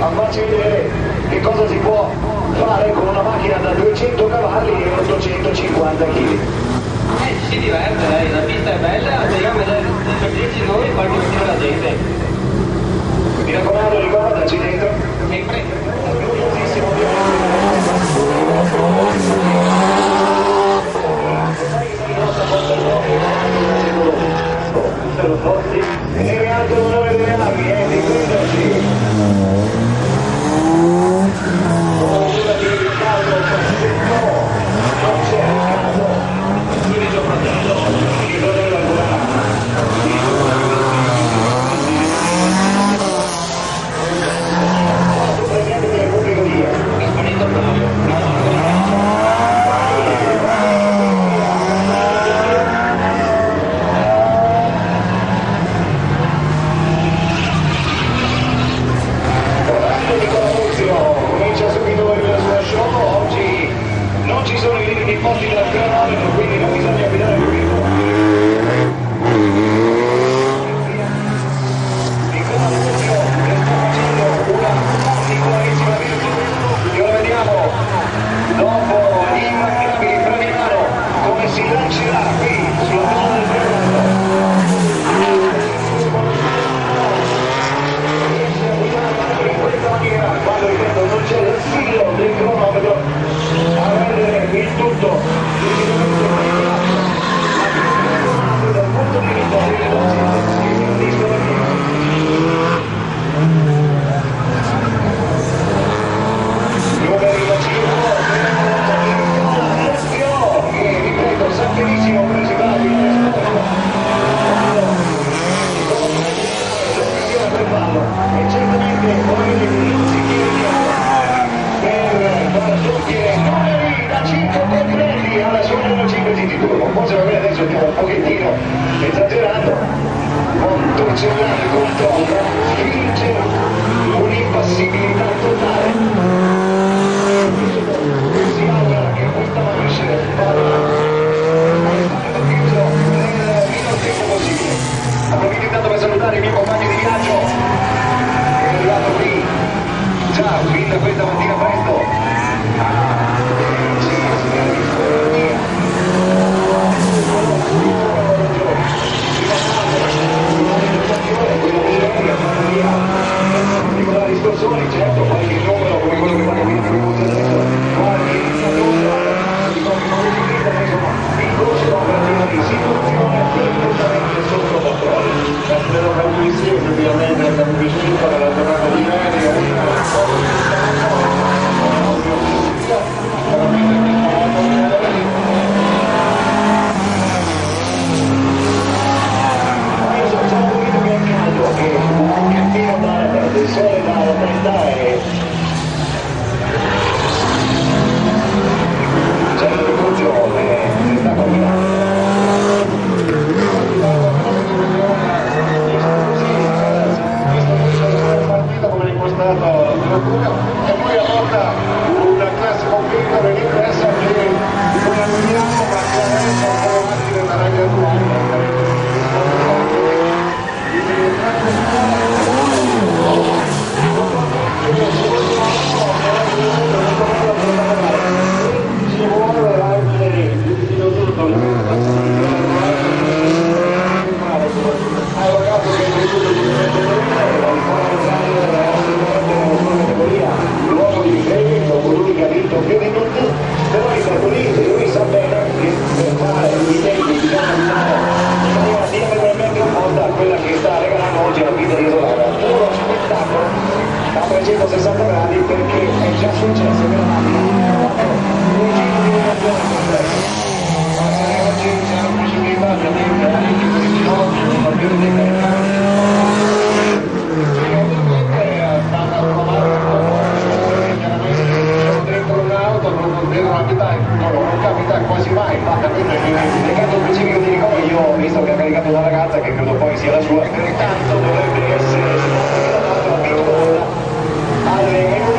a farci vedere che cosa si può fare con una macchina da 200 cavalli e 850 kg. Si diverte, la pista è bella, speriamo di divertirci noi e far divertire la gente. Mi raccomando, ricordaci dentro. Sempre. E ne alto l'onore delle navi, di crederci. Non c'è Riccardo, l'unico fratello, il fratello il presidente della Repubblica di Esponente Flavio. comincia subito il suo show. Oggi non ci sono i limiti imposti dal cronometro, quindi non bisogna guidare più il cronometro che sta facendo una particolarissima virtù. Ora vediamo dopo l'immancabile Fravignano come si lancerà qui sulla zona del Ferrando. Quando ripeto non c'è il filo del cronometro a rendere il tutto dal punto di vista delle numeri da 5 che ripeto sa benissimo presidente e certamente non si chiede per far sortire numeri da 5 completi alla sua numero 5 di turno. Forse va bene, adesso stiamo un pochettino esagerando, con torcellare controllo, vince un'impassibilità totale. Si augura che questa manisce vada chiuso nel meno tempo possibile. Approfitto intanto per salutare i miei compagni di viaggio che è arrivato qui già fin da questa mattina presto. Particolari scorsoni, certo, qualche numero come quello che fanno qui adesso, qualche iniziatore di qualche momento di vita, insomma, in corso d'operazione di situazione perfettamente sotto controllo. Spero bellissimo, effettivamente abbiamo vissuto la giornata di ieri, veramente io sono già convinto che è caldo, che un pochettino del sole da 30 e c'è il rifugio che sta combinando. come l'impostato e poi a volta una classe computer in ingresso che non ammiriamo ma che adesso sono macchine da raggiungere. Ci vuole anche l'uomo di riferimento, colui che ha vinto più di tutti, però ripeto lui sa bene che per fare i tempi di maniera diametralmente opposta a quella che sta regalando oggi alla guida isolana. Uno spettacolo a 360 gradi perché è già successo che la macchina ha fatto un giro di un'azione complessa. Ma se oggi c'è la possibilità ovviamente anche di questi nomi, non va più di non capita quasi mai, ma nel caso specifico di Nicola io, visto che ha caricato una ragazza che credo poi sia la sua, pertanto dovrebbe essere abituata alle